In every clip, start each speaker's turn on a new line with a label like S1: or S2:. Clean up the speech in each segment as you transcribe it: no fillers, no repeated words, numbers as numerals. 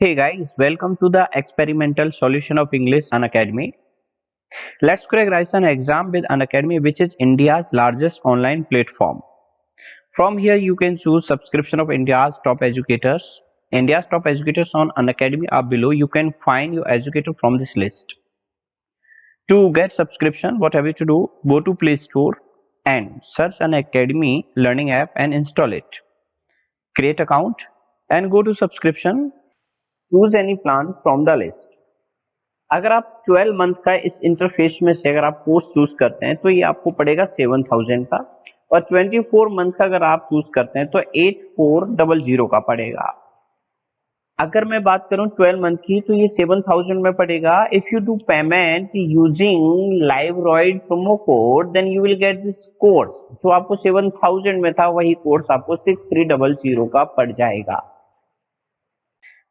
S1: Hey guys, welcome to the experimental solution of English Unacademy. Let's crack an exam with Unacademy, which is India's largest online platform. From here, you can choose subscription of India's top educators. India's top educators on Unacademy are below. You can find your educator from this list. To get subscription, what have you to do? Go to Play Store and search Unacademy learning app and install it. Create account and go to subscription. Choose any plan from the list. अगर आप 12 month का इस interface में से अगर आप course choose करते हैं तो ये आपको पड़ेगा 7000 का, और 24 मंथ का अगर आप चूज करते हैं तो 8400 का पड़ेगा। अगर मैं बात करूं 12 मंथ की तो ये 7000 में पड़ेगा। If you do payment using Liveroid promo code then you will get this course. जो आपको 7000 में था वही कोर्स आपको 6300 का पड़ जाएगा।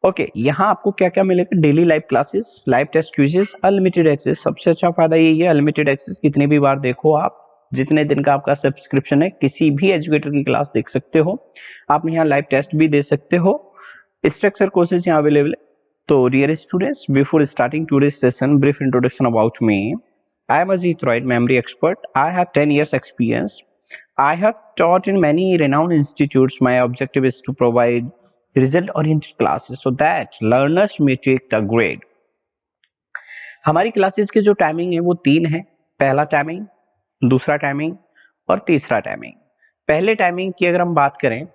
S1: ओके यहाँ आपको क्या क्या मिलेगा? Daily live classes, live test quizzes, unlimited access. सबसे अच्छा फायदा यही है, अनलिमिटेड एक्सेस कितनी भी बार देखो आप, जितने दिन का आपका सब्सक्रिप्शन है किसी भी एजुकेटर की क्लास देख सकते हो। आप यहाँ लाइव टेस्ट भी दे सकते हो। स्ट्रक्चर कोर्सेज यहाँ अवेलेबल है। तो dear students, before starting today's session, brief introduction about me. I am Ajit Roy, memory expert. I have 10 years experience. I have taught in many renowned institutes. My objective is to provide result oriented classes so that learners may take the grade. हमारी classes के जो timing है वो 3 है। पहला timing, दूसरा timing और तीसरा टाइमिंग। पहले टाइमिंग की अगर हम बात करें,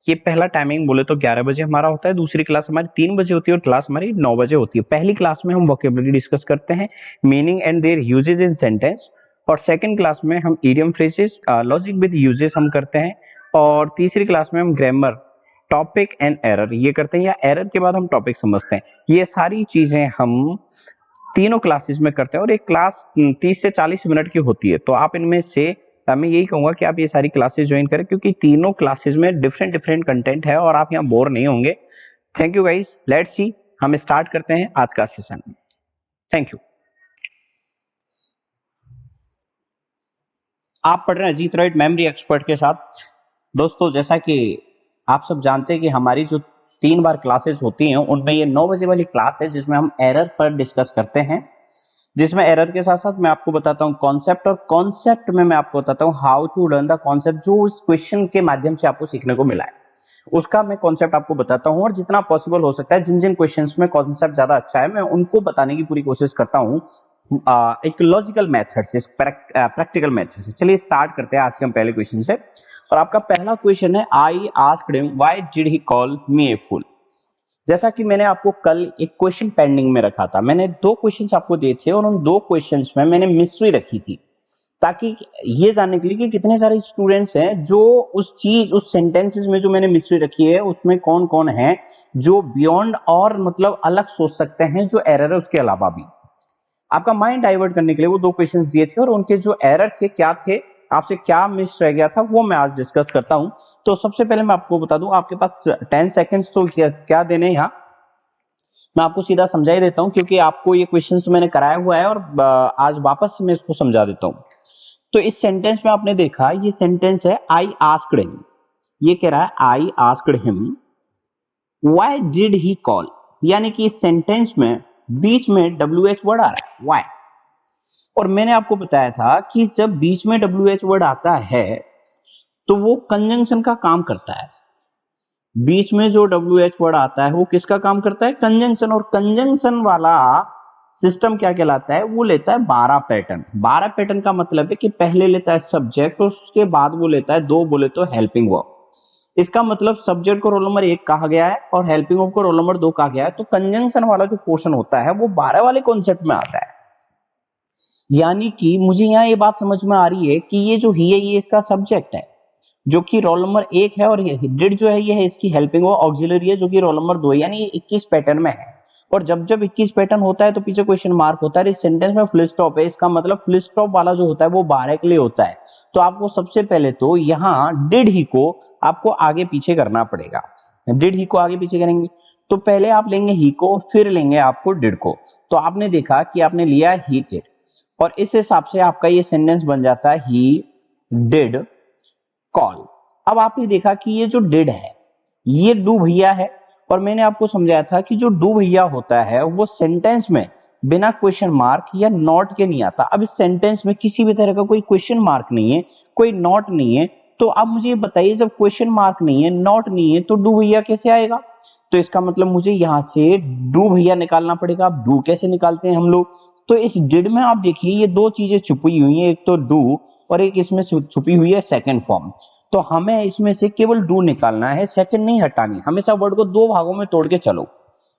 S1: ये पहला टाइमिंग बोले तो 11 बजे हमारा होता है, दूसरी क्लास हमारी 3 बजे होती है और क्लास हमारी 9 बजे होती है। पहली क्लास में हम वोकेबुलरी डिस्कस करते हैं, meaning and their usages in sentence, और सेकंड क्लास में हम idiom phrases, logic with usages हम करते हैं, और तीसरी क्लास में हम ग्रामर, टॉपिक एंड एरर ये करते हैं, या एरर के बाद हम टॉपिक समझते हैं। ये सारी चीजें हम तीनों क्लासेस में करते हैं, और एक क्लास 30 से 40 मिनट की होती है। तो आप इनमें से मैं यही कहूंगा कि आप ये सारी क्लासेस ज्वाइन करें, क्योंकि तीनों क्लासेस में डिफरेंट डिफरेंट कंटेंट है और आप यहाँ बोर नहीं होंगे। Thank you guys, let's see, हम स्टार्ट करते हैं आज का सेशन। Thank you. आप पढ़ रहे हैं अजीत रॉय मेमोरी एक्सपर्ट के साथ। दोस्तों, जैसा कि आप सब जानते हैं कि हमारी जो 3 बार क्लासेस होती हैं उनमें ये 9 बजे वाली क्लास है जिसमें हम एरर पर डिस्कस करते हैं, जिसमें एरर के साथ साथ मैं आपको बताता हूं कॉन्सेप्ट, और कॉन्सेप्ट में मैं आपको बताता हूं how to learn the concept. जो इस क्वेश्चन के माध्यम से आपको सीखने को मिला है उसका मैं कॉन्सेप्ट आपको बताता हूं, और जितना पॉसिबल हो सकता है जिन जिन क्वेश्चंस में कॉन्सेप्ट ज्यादा अच्छा है मैं उनको बताने की पूरी कोशिश करता हूं एक लॉजिकल मेथड से, प्रैक्टिकल मेथड से। चलिए स्टार्ट करते हैं आज के हम पहले क्वेश्चन से। और आपका पहला क्वेश्चन है, I asked him why did he call me a fool. जैसा कि मैंने आपको कल एक क्वेश्चन पेंडिंग में रखा था, मैंने 2 क्वेश्चंस आपको दिए थे और उन 2 क्वेश्चंस में मैंने मिस्ट्री रखी थी, ताकि ये जानने के लिए कि कितने सारे स्टूडेंट्स हैं जो उस सेंटेंसेस में जो मैंने मिस्ट्री रखी है उसमें कौन कौन है जो बियॉन्ड और मतलब अलग सोच सकते हैं, जो एरर है उसके अलावा भी। आपका माइंड डाइवर्ट करने के लिए वो 2 क्वेश्चंस दिए थे, और उनके जो एरर थे, क्या थे, आपसे क्या मिस रह गया था, वो मैं आज डिस्कस करता हूं। तो सबसे पहले मैं आपको बता दूं, आपके पास 10 सेकंड्स तो क्या देने, यहां मैं आपको सीधा समझा ही देता हूं, क्योंकि आपको ये क्वेश्चंस तो मैंने कराया हुआ है और आज वापस से मैं इसको समझा देता हूं। तो इस सेंटेंस में आपने देखा, ये सेंटेंस है आई आस्क्ड हिम। ये कह रहा है I asked him why did he call, यानी कि इस सेंटेंस में बीच में WH वर्ड आ रहा है, व्हाई। और मैंने आपको बताया था कि जब बीच में WH वर्ड आता है तो वो कंजंक्शन का काम करता है। बीच में जो WH वर्ड आता है वो किसका काम करता है? कंजंक्शन। और कंजंक्शन वाला सिस्टम क्या कहलाता है? वो लेता है 12 पैटर्न। 12 पैटर्न का मतलब है कि पहले लेता है सब्जेक्ट और उसके बाद वो लेता है 2 बोले तो हेल्पिंग वर्ब। इसका मतलब सब्जेक्ट को रोल नंबर 1 कहा गया है और हेल्पिंग वर्ब को रोल नंबर 2 कहा गया है। तो कंजंक्शन वाला जो पोर्शन होता है वो 12 वाले कॉन्सेप्ट में आता है। यानी कि मुझे यहाँ ये बात समझ में आ रही है कि ये जो ही है ये इसका सब्जेक्ट है जो कि रोल नंबर 1 है, और डिड जो है ये है इसकी हेल्पिंग वर्ब, ऑक्सिलरी है जो कि रोल नंबर 2 है, यानी 21 पैटर्न में है। और जब जब 21 पैटर्न होता है तो पीछे क्वेश्चन मार्क होता है। इस सेंटेंस में फुल स्टॉप है, इसका मतलब फुल स्टॉप वाला जो होता है वो 12 के लिए होता है। तो आपको सबसे पहले तो यहाँ डिड ही को आपको आगे पीछे करना पड़ेगा। डिड ही को आगे पीछे करेंगे तो पहले आप लेंगे ही को, फिर लेंगे आपको डिड को। तो आपने देखा कि आपने लिया ही डिड, और इस हिसाब से आपका ये सेंटेंस बन जाता है ही डिड कॉल। अब आपने देखा कि ये जो डिड है ये डू भैया है, और मैंने आपको समझाया था कि जो डू भैया होता है वो सेंटेंस में बिना क्वेश्चन मार्क या नॉट के नहीं आता। अब इस सेंटेंस में किसी भी तरह का कोई क्वेश्चन मार्क नहीं है, कोई नॉट नहीं है, तो अब मुझे ये बताइए जब क्वेश्चन मार्क नहीं है, नॉट नहीं है, तो डू भैया कैसे आएगा? तो इसका मतलब मुझे यहाँ से डू भैया निकालना पड़ेगा। अब डू कैसे निकालते हैं हम लोग? तो इस डिड में आप देखिए ये दो चीजें छुपी हुई हैं, एक तो डू और एक इसमें छुपी हुई है सेकंड फॉर्म। तो हमें इसमें से केवल डू निकालना है, सेकंड नहीं हटानी। हमेशा वर्ड को दो भागों में तोड़ के चलो।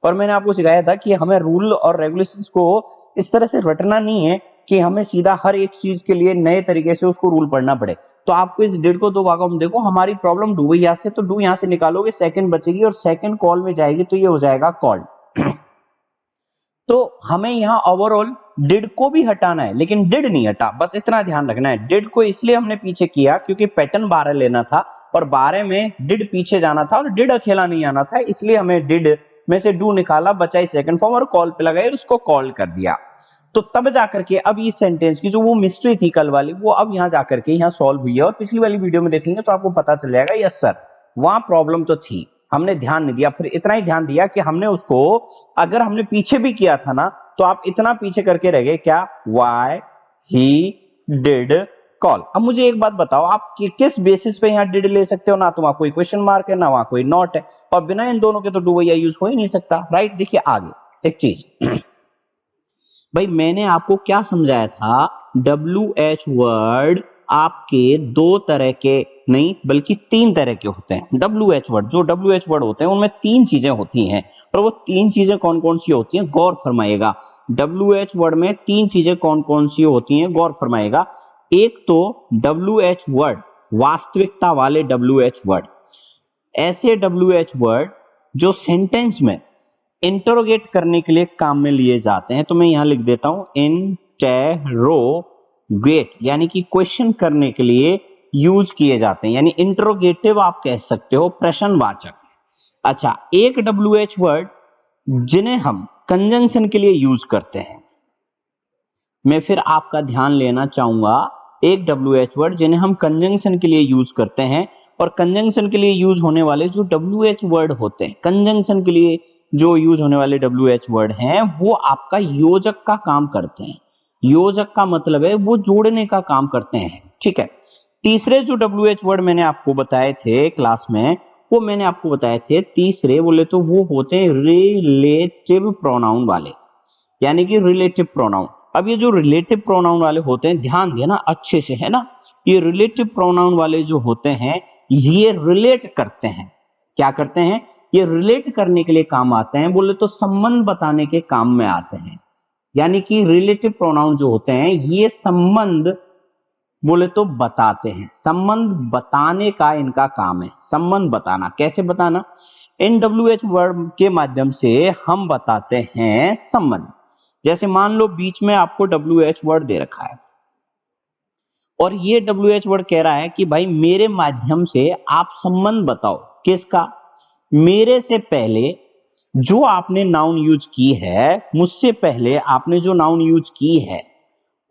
S1: और मैंने आपको सिखाया था कि हमें रूल और रेगुलेशंस को इस तरह से रटना नहीं है कि हमें सीधा हर एक चीज के लिए नए तरीके से उसको रूल पढ़ना पड़े। तो आपको इस डिड को दो भागों में देखो, हमारी प्रॉब्लम डू यहाँ से, तो डू यहाँ से निकालोगे, सेकंड बचेगी और सेकंड कॉल में जाएगी, तो ये हो जाएगा कॉल्ड। तो हमें यहाँ ओवरऑल डिड को भी हटाना है, लेकिन डिड नहीं हटा, बस इतना ध्यान रखना है। डिड को इसलिए हमने पीछे किया क्योंकि पैटर्न 12 लेना था और 12 में डिड पीछे जाना था और डिड अकेला नहीं आना था, इसलिए हमें डिड में से डू निकाला, बचाई सेकंड फॉर्म और कॉल पे लगाई और उसको कॉल कर दिया। तो तब जाकर के अब इस सेंटेंस की जो वो मिस्ट्री थी कल वाली, वो अब यहाँ जाकर के यहाँ सॉल्व हुई है। और पिछली वाली वीडियो में देखेंगे तो आपको पता चल जाएगा यस सर वहां प्रॉब्लम तो थी, हमने ध्यान नहीं दिया। फिर इतना ही ध्यान दिया कि हमने उसको, अगर हमने पीछे भी किया था ना, तो आप इतना पीछे करके रह गए क्या, वाई ही डिड कॉल। अब मुझे एक बात बताओ, आप किस बेसिस पे यहाँ डिड ले सकते हो? ना तो वहां कोई क्वेश्चन मार्क है, ना वहां कोई नॉट है, और बिना इन दोनों के तो डू भैया यूज हो ही नहीं सकता, राइट। देखिए आगे एक चीज भाई, मैंने आपको क्या समझाया था, WH वर्ड आपके दो तरह के नहीं बल्कि तीन तरह के होते हैं। WH वर्ड, जो WH वर्ड होते हैं उनमें तीन चीजें होती हैं, और वो तीन चीजें कौन कौन सी होती हैं गौर फरमाइएगा। WH वर्ड में तीन चीजें कौन कौन सी होती हैं गौर फरमाइएगा। एक तो WH वर्ड वास्तविकता वाले WH वर्ड, ऐसे WH वर्ड जो सेंटेंस में इंटरोगेट करने के लिए काम में लिए जाते हैं। तो मैं यहां लिख देता हूं इंटेरोगेट, यानी कि क्वेश्चन करने के लिए यूज किए जाते हैं, यानी इंटरोगेटिव आप कह सकते हो, प्रश्नवाचक। अच्छा, एक WH वर्ड जिन्हें हम कंजंक्शन के लिए यूज करते हैं, मैं फिर आपका ध्यान लेना चाहूंगा, एक WH वर्ड जिन्हें हम कंजंक्शन के लिए यूज करते हैं, और कंजंक्शन के लिए यूज होने वाले जो WH वर्ड होते हैं, कंजंक्शन के लिए जो यूज होने वाले WH वर्ड हैं, वो आपका योजक का काम करते हैं। योजक का मतलब है वो जोड़ने का काम करते हैं, ठीक है। तीसरे जो WH वर्ड मैंने आपको बताए थे क्लास में, वो मैंने आपको बताए थे तीसरे, बोले तो वो होते हैं रिलेटिव प्रोनाउन वाले, यानी कि रिलेटिव प्रोनाउन। अब ये जो रिलेटिव प्रोनाउन वाले होते हैं, ध्यान देना अच्छे से, है ना, ये रिलेटिव प्रोनाउन वाले जो होते हैं ये रिलेट करते हैं। क्या करते हैं? ये रिलेट करने के लिए काम आते हैं, बोले तो संबंध बताने के काम में आते हैं। यानी कि रिलेटिव प्रोनाउन जो होते हैं ये संबंध बोले तो बताते हैं, संबंध बताने का इनका काम है। संबंध बताना, कैसे बताना? इन WH वर्ड के माध्यम से हम बताते हैं संबंध। जैसे मान लो बीच में आपको WH वर्ड दे रखा है और ये WH वर्ड कह रहा है कि भाई मेरे माध्यम से आप संबंध बताओ। किसका? मेरे से पहले जो आपने नाउन यूज की है, मुझसे पहले आपने जो नाउन यूज की है,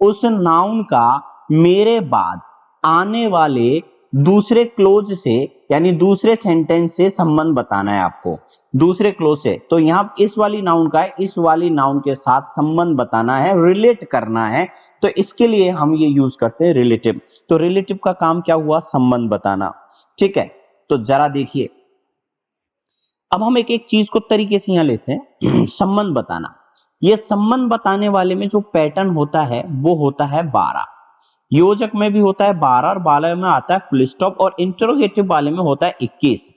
S1: उस नाउन का मेरे बाद आने वाले दूसरे क्लोज से, यानी दूसरे सेंटेंस से संबंध बताना है आपको, दूसरे क्लोज से। तो यहाँ इस वाली नाउन का इस वाली नाउन के साथ संबंध बताना है, रिलेट करना है, तो इसके लिए हम ये यूज करते हैं रिलेटिव। तो रिलेटिव का काम क्या हुआ? संबंध बताना, ठीक है। तो जरा देखिए, अब हम एक एक चीज को तरीके से यहां लेते हैं। संबंध बताना, ये संबंध बताने वाले में जो पैटर्न होता है वो होता है 12, योजक में भी होता है 12 और 12 में आता है फुल स्टॉप, और इंटरोगेटिव वाले में होता है 21।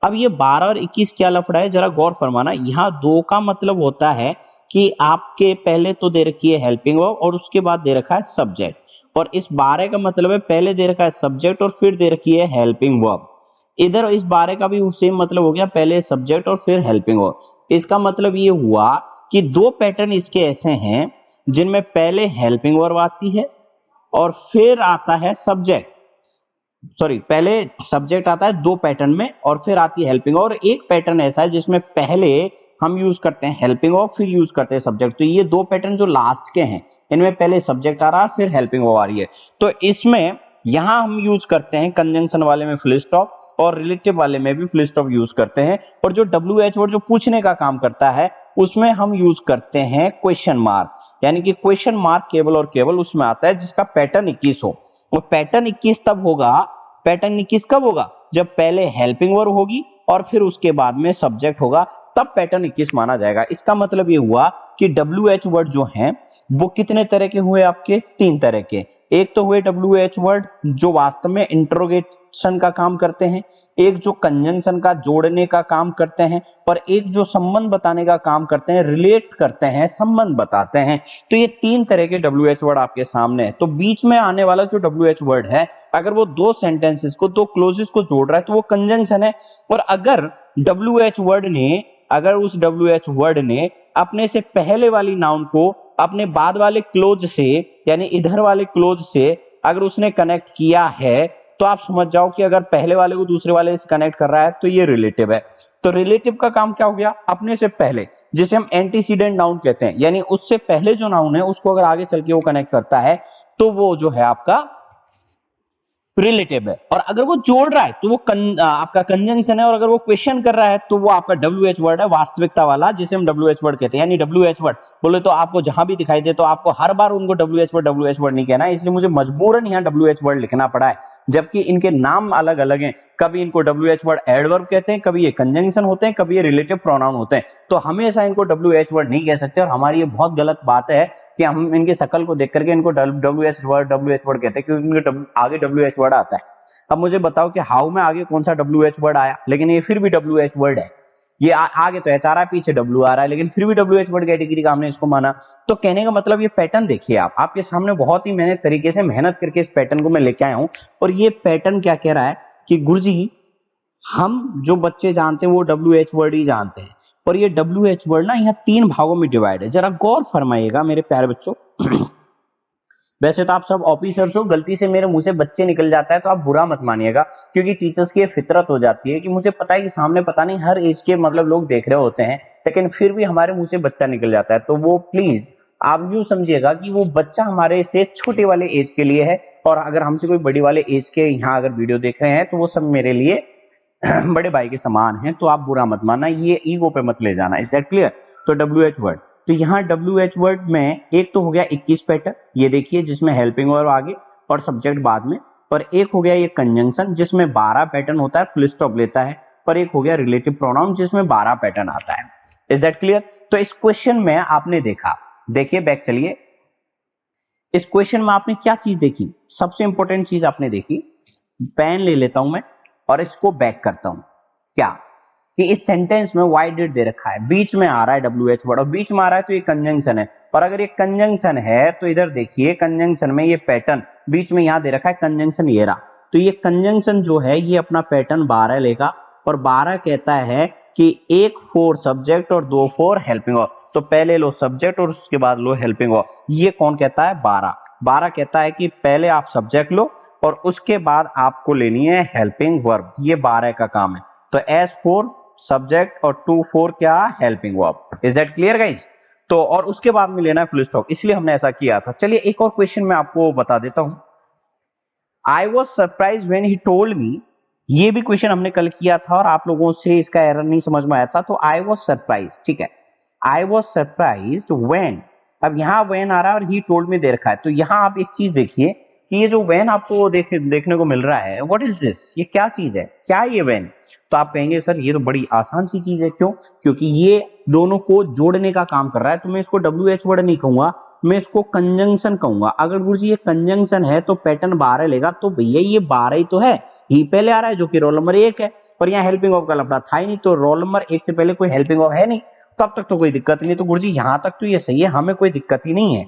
S1: अब ये 12 और 21 क्या लफड़ा है, जरा गौर फरमाना। यहाँ दो का मतलब होता है कि आपके पहले तो दे रखी है हेल्पिंग वर्ब और उसके बाद दे रखा है सब्जेक्ट, और इस 12 का मतलब है पहले दे रखा है सब्जेक्ट और फिर दे रखी है हेल्पिंग वर्ब। इधर इस 12 का भी सेम मतलब हो गया, पहले सब्जेक्ट और फिर हेल्पिंग वर्ब। इसका मतलब ये हुआ कि दो पैटर्न इसके ऐसे हैं जिनमें पहले हेल्पिंग वर्ब आती है और फिर आता है सब्जेक्ट, सॉरी पहले सब्जेक्ट आता है दो पैटर्न में और फिर आती है हेल्पिंग, और एक पैटर्न ऐसा है जिसमें पहले हम यूज करते हैं हेल्पिंग और फिर यूज करते हैं सब्जेक्ट। तो ये दो पैटर्न जो लास्ट के हैं, इनमें पहले सब्जेक्ट आ रहा है फिर हेल्पिंग आ रही है। तो इसमें यहां हम यूज करते हैं कंजंक्शन वाले में फुल स्टॉप और रिलेटिव वाले में भी फुल स्टॉप यूज करते हैं। और जो WH वर्ड जो पूछने का काम करता है उसमें हम यूज करते हैं क्वेश्चन मार्क, यानी कि क्वेश्चन मार्क केवल और केवल उसमें आता है जिसका पैटर्न 21 हो। और पैटर्न 21 तब होगा, पैटर्न 21 कब होगा, जब पहले हेल्पिंग वर्ब होगी और फिर उसके बाद में सब्जेक्ट होगा, तब पैटर्न 21 माना जाएगा। इसका मतलब ये हुआ कि WH वर्ड जो हैं वो कितने तरह के हुए आपके, 3 तरह के। एक तो हुए WH वर्ड जो वास्तव में इंट्रोगेशन का काम करते हैं, एक जो कंजंक्शन का जोड़ने का काम करते हैं, और एक जो संबंध बताने का काम करते हैं, रिलेट करते हैं, संबंध बताते हैं। तो ये 3 तरह के WH वर्ड आपके सामने है। तो बीच में आने वाला जो WH वर्ड है अगर वो 2 सेंटेंसेस को, 2 क्लोजेस को जोड़ रहा है तो वो कंजंक्शन है। और अगर WH वर्ड ने, अगर उस WH वर्ड ने अपने से पहले वाली नाउन को अपने बाद वाले क्लोज से, यानी इधर वाले क्लोज से अगर उसने कनेक्ट किया है तो आप समझ जाओ कि अगर पहले वाले को दूसरे वाले से कनेक्ट कर रहा है तो ये रिलेटिव है। तो रिलेटिव का काम क्या हो गया, अपने से पहले, जिसे हम एंटीसीडेंट नाउन कहते हैं, यानी उससे पहले जो नाउन है उसको अगर आगे चल के वो कनेक्ट करता है तो वो जो है आपका रिलेटिव है। और अगर वो जोड़ रहा है तो वो आपका कंजंक्शन है। और अगर वो क्वेश्चन कर रहा है तो वो आपका WH वर्ड है, वास्तविकता वाला, जिसे हम WH वर्ड कहते हैं। यानी WH वर्ड बोले तो आपको जहां भी दिखाई दे तो आपको हर बार उनको WH वर्ड नहीं कहना है, इसलिए मुझे मजबूरन यहाँ WH वर्ड लिखना पड़ा है, जबकि इनके नाम अलग अलग हैं। कभी इनको WH वर्ड एडवर्ब कहते हैं, कभी ये कंजंक्शन होते हैं, कभी ये रिलेटिव प्रोनाउन होते हैं। तो हमेशा इनको WH वर्ड नहीं कह सकते। और हमारी ये बहुत गलत बात है कि हम इनके शक्ल को देख करके इनको WH वर्ड कहते हैं, क्योंकि इनके आगे WH वर्ड आता है। अब मुझे बताओ कि हाउ में आगे कौन सा WH वर्ड आया, लेकिन ये फिर भी WH वर्ड है। ये आगे तो H आ रहा है, पीछे W आ रहा है, लेकिन फिर भी WH वर्ड कैटेगरी का हमने इसको माना। तो कहने का मतलब ये पैटर्न देखिए, आप आपके सामने बहुत ही मैंने तरीके से मेहनत करके इस पैटर्न को मैं लेके आया हूं। और ये पैटर्न क्या कह रहा है कि गुरुजी हम जो बच्चे जानते हैं वो WH वर्ड ही जानते हैं। और ये WH वर्ड ना यहाँ 3 भागों में डिवाइड है, जरा गौर फरमाइएगा मेरे प्यारे बच्चों। वैसे तो आप सब ऑफिसर्स हो, गलती से मेरे मुंह से बच्चे निकल जाता है तो आप बुरा मत मानिएगा, क्योंकि टीचर्स की फितरत हो जाती है कि मुझे पता है कि सामने पता नहीं हर एज के मतलब लोग देख रहे होते हैं, लेकिन फिर भी हमारे मुंह से बच्चा निकल जाता है। तो वो प्लीज आप यूं समझिएगा कि वो बच्चा हमारे से छोटे वाले एज के लिए है, और अगर हमसे कोई बड़ी वाले एज के यहाँ अगर वीडियो देख रहे हैं तो वो सब मेरे लिए बड़े भाई के समान है। तो आप बुरा मत मानना, ये ईगो पे मत ले जाना। Is that clear? तो WH वर्ड, तो यहाँ WH वर्ड में एक तो हो गया 21 पैटर्न, ये देखिए, जिसमें हेल्पिंग वर्ब आगे और सब्जेक्ट बाद में। और एक हो गया ये कंजंक्शन जिसमें 12 पैटर्न होता है, फुल स्टॉप लेता है। और एक हो गया रिलेटिव प्रोनाउन जिसमें 12 पैटर्न आता है। Is that clear? तो इस क्वेश्चन में आपने देखा, देखिए बैक चलिए, इस क्वेश्चन में आपने क्या चीज देखी, सबसे इंपॉर्टेंट चीज आपने देखी, पेन ले लेता हूं मैं और इसको बैक करता हूं, क्या कि इस सेंटेंस में वाई डिड दे रखा है, बीच में आ रहा है WH वर्ड, और बीच में आ रहा है तो ये कंजंक्शन है। और अगर ये कंजंक्शन है तो इधर देखिए, कंजंक्शन में ये पैटर्न बीच में यहां दे रखा है, कंजंक्शन ये रहा। तो ये कंजंक्शन जो है ये अपना पैटर्न 12 लेगा, और 12 कहता है कि 1 फॉर सब्जेक्ट और 2 फॉर हेल्पिंग वर्ब। तो पहले लो सब्जेक्ट और उसके बाद लो हेल्पिंग वर्ब। ये कौन कहता है? 12 कहता है कि पहले आप सब्जेक्ट लो और उसके बाद आपको लेनी है हेल्पिंग वर्ब। ये 12 का काम है। तो S फॉर सब्जेक्ट और 2 फॉर क्या? Helping verb. Is that clear guys? तो और उसके बाद में लेना है फुल स्टॉप, इसलिए हमने ऐसा किया था। चलिए एक और क्वेश्चन मैं आपको बता देता हूं। I was surprise when he told me, ये भी क्वेश्चन हमने कल किया था और आप लोगों से इसका एरर नहीं समझ में आया था। तो आई वॉज सरप्राइज, ठीक है, आई वॉज सरप्राइज व्हेन, अब यहाँ व्हेन आ रहा है और ही टोल्ड मी दे रखा है। तो यहाँ आप एक चीज देखिए कि ये जो व्हेन आपको देखने को मिल रहा है, व्हाट इज दिस, ये क्या चीज है, क्या ये व्हेन? तो आप कहेंगे सर ये तो बड़ी आसान सी चीज है। क्यों? क्योंकि ये दोनों को जोड़ने का काम कर रहा है। तो मैं इसको WH वर्ड नहीं कहूंगा, मैं इसको कंजंक्शन कहूंगा। अगर गुरुजी ये कंजंक्शन है तो पैटर्न 12 लेगा, तो भैया ये 12 ही तो है, ही पहले आ रहा है जो कि रोल नंबर 1 है, और यहाँ हेल्पिंग वर्ब का लफड़ा था ही नहीं, तो रोल नंबर 1 से पहले कोई हेल्पिंग वर्ब है नहीं, तब तक तो कोई दिक्कत नहीं। तो गुरुजी यहाँ तक तो ये सही है, हमें कोई दिक्कत ही नहीं है।